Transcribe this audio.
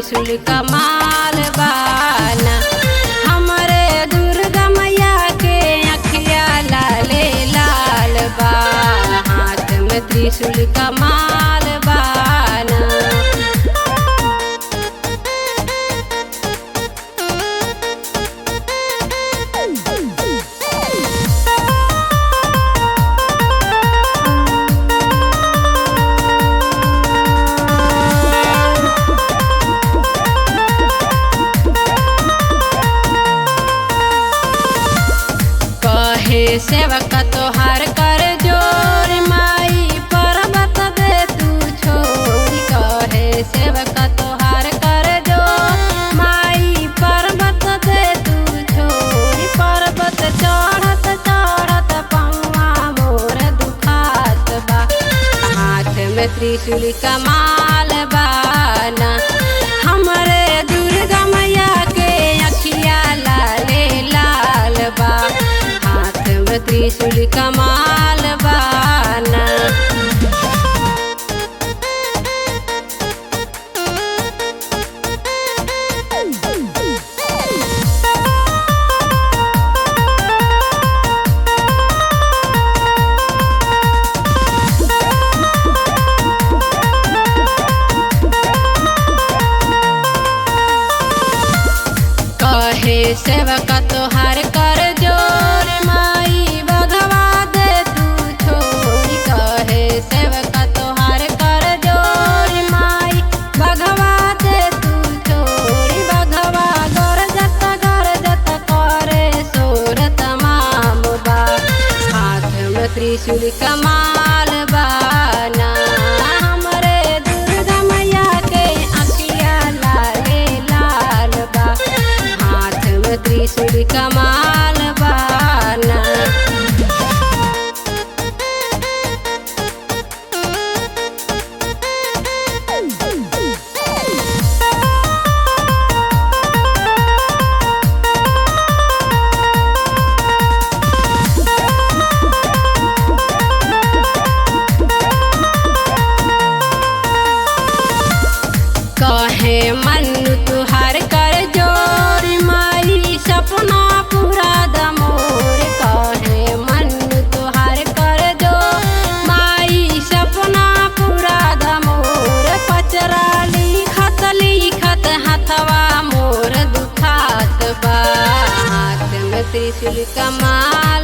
त्रिशूल कमाल बाना। हमरे दुर्गा मैया के अखिया लाले लाल बा, हाथ में त्रिशूल कमाल बाना। सेवक तोहार कर जोर माई पर्वत दे तू छोरी, कहे सेवक तोहार कर जोर माई पर्वत दे तू छोरी। पर्वत चढ़त चढ़त पौआ मोर दुखात बा, हाथ में त्रिशूल कमाल बाना। हमरे दुर्गा मैया के अखिया लाले लाल बा, त्रिशूल कमाल बाना। कहे सेवक तोहार कर जोर माई बघवा दे तू छोरी, कहे सेवक तोहार कर जोर माई बघवा दे तू छोरी। बघवा गरजत गरजत करे सोर तमाम बा, हाथ में त्रिशूल कमाल बाना। हमरे दुर्गा मैया के अखिया लाले लाल बा, हाथ में त्रिशूल कमाल बाना। कहे मन तुहार कर जोर माई सपना पूरा दमोर, कहे मन तुहार कर जोर माई सपना पूरा दमोर। पचरा लिखत लिखत हथवा मोर दुखात बा, हाथ में त्रिशूल कमाल